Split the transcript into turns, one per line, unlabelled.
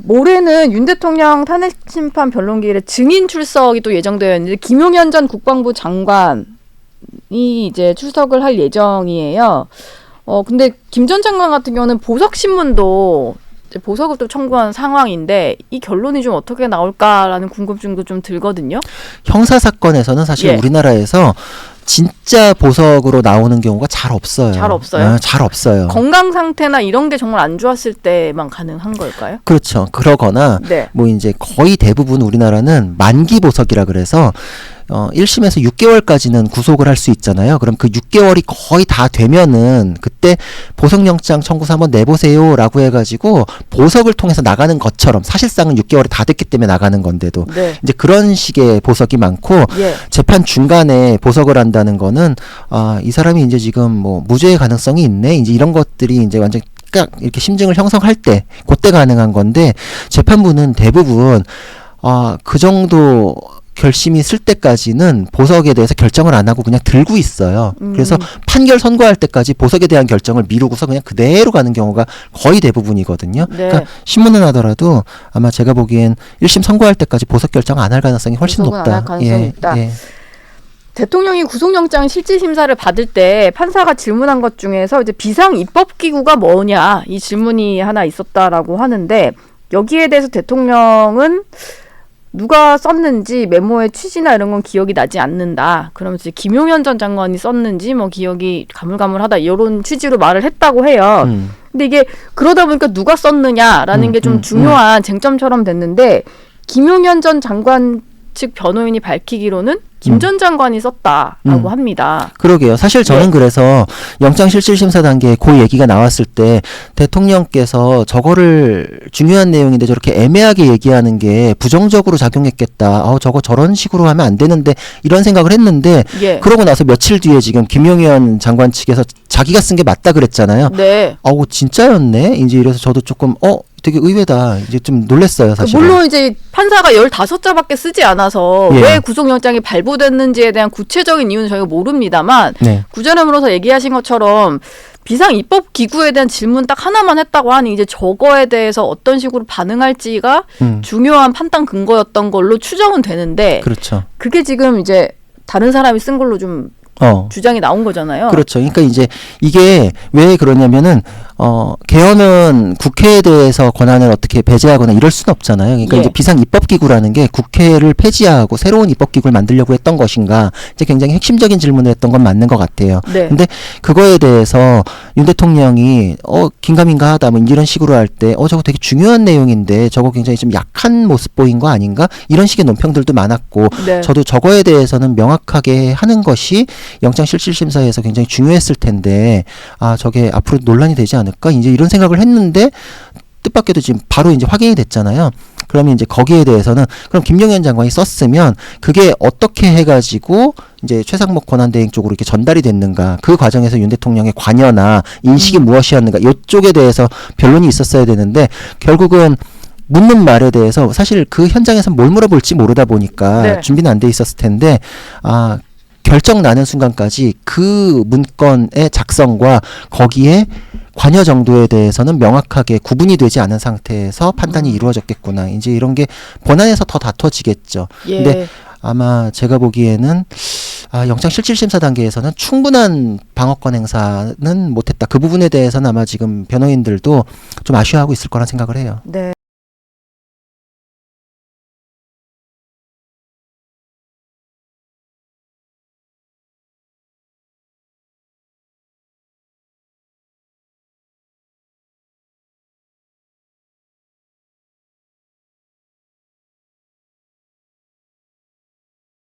모레는 윤 대통령 탄핵심판 변론기일에 증인 출석이 또 예정되어 있는데 김용현 전 국방부 장관이 이제 출석을 할 예정이에요. 근데 김 전 장관 같은 경우는 보석신문도 이제 보석을 또 청구한 상황인데 이 결론이 좀 어떻게 나올까라는 궁금증도 좀 들거든요.
형사 사건에서는 사실 우리나라에서 진짜 보석으로 나오는 경우가 잘 없어요.
잘 없어요?
잘 없어요.
건강 상태나 이런 게 정말 안 좋았을 때만 가능한 걸까요?
그렇죠. 그러거나 뭐 이제 거의 대부분 우리나라는 만기 보석이라 그래서 1심에서 6개월까지는 구속을 할 수 있잖아요. 그럼 그 6개월이 거의 다 되면은 그때 보석영장 청구서 한번 내보세요라고 해가지고 보석을 통해서 나가는 것처럼 사실상은 6개월이 다 됐기 때문에 나가는 건데도 이제 그런 식의 보석이 많고 재판 중간에 보석을 한다는 거는 이 사람이 이제 지금 뭐 무죄의 가능성이 있네. 이제 이런 것들이 이제 완전 딱 이렇게 심증을 형성할 때 그때 가능한 건데 재판부는 대부분 그 정도 결심이 쓸 때까지는 보석에 대해서 결정을 안 하고 그냥 들고 있어요. 그래서 판결 선고할 때까지 보석에 대한 결정을 미루고서 그냥 그대로 가는 경우가 거의 대부분이거든요. 그러니까 신문을 하더라도 아마 제가 보기엔 1심 선고할 때까지 보석 결정 안 할 가능성이 훨씬 높다.
안 할 가능성이 있다. 대통령이 구속영장 실질심사를 받을 때 판사가 질문한 것 중에서 이제 비상입법기구가 뭐냐 이 질문이 하나 있었다라고 하는데 여기에 대해서 대통령은 누가 썼는지 메모의 취지나 이런 건 기억이 나지 않는다. 그러면서 김용현 전 장관이 썼는지 뭐 기억이 가물가물하다 이런 취지로 말을 했다고 해요. 근데 이게 그러다 보니까 누가 썼느냐라는 게 좀 중요한 쟁점처럼 됐는데 김용현 전 장관 측 변호인이 밝히기로는 김 전 장관이 썼다라고 합니다.
그러게요. 사실 저는 그래서 영장실질심사 단계에 그 얘기가 나왔을 때 대통령께서 저거를 중요한 내용인데 저렇게 애매하게 얘기하는 게 부정적으로 작용했겠다. 저거 저런 식으로 하면 안 되는데 이런 생각을 했는데 그러고 나서 며칠 뒤에 지금 김용현 장관 측에서 자기가 쓴 게 맞다 그랬잖아요. 진짜였네. 이제 이래서 저도 조금 되게 의외다. 이제 좀 놀랬어요, 사실.
물론 이제 판사가 15자밖에 쓰지 않아서 왜 구속영장이 발부됐는지에 대한 구체적인 이유는 저희가 모릅니다만 구전함으로서 얘기하신 것처럼 비상입법기구에 대한 질문 딱 하나만 했다고 하니 이제 저거에 대해서 어떤 식으로 반응할지가 중요한 판단 근거였던 걸로 추정은 되는데 그게 지금 이제 다른 사람이 쓴 걸로 좀 주장이 나온 거잖아요.
그렇죠. 그러니까 이제 이게 왜 그러냐면은 개헌은 국회에 대해서 권한을 어떻게 배제하거나 이럴 수는 없잖아요. 그러니까 이제 비상입법기구라는 게 국회를 폐지하고 새로운 입법기구를 만들려고 했던 것인가 이제 굉장히 핵심적인 질문을 했던 건 맞는 것 같아요. 근데 그거에 대해서 윤 대통령이 긴가민가하다 뭐 이런 식으로 할 때 저거 되게 중요한 내용인데 저거 굉장히 좀 약한 모습 보인 거 아닌가 이런 식의 논평들도 많았고 저도 저거에 대해서는 명확하게 하는 것이 영장실질심사에서 굉장히 중요했을 텐데 저게 앞으로 논란이 되지 않을까 이제 이런 생각을 했는데 뜻밖에도 지금 바로 이제 확인이 됐잖아요. 그러면 이제 거기에 대해서는 그럼 김용현 장관이 썼으면 그게 어떻게 해가지고 이제 최상목 권한대행 쪽으로 이렇게 전달이 됐는가 그 과정에서 윤 대통령의 관여나 인식이 무엇이었는가 이쪽에 대해서 변론이 있었어야 되는데 결국은 묻는 말에 대해서 사실 그 현장에서 뭘 물어볼지 모르다 보니까 준비는 안 돼 있었을 텐데 결정 나는 순간까지 그 문건의 작성과 거기에 관여 정도에 대해서는 명확하게 구분이 되지 않은 상태에서 판단이 이루어졌겠구나. 이제 이런 게 본안에서 더 다퉈지겠죠. 근데 아마 제가 보기에는 영장실질심사 단계에서는 충분한 방어권 행사는 못했다. 그 부분에 대해서는 아마 지금 변호인들도 좀 아쉬워하고 있을 거란 생각을 해요.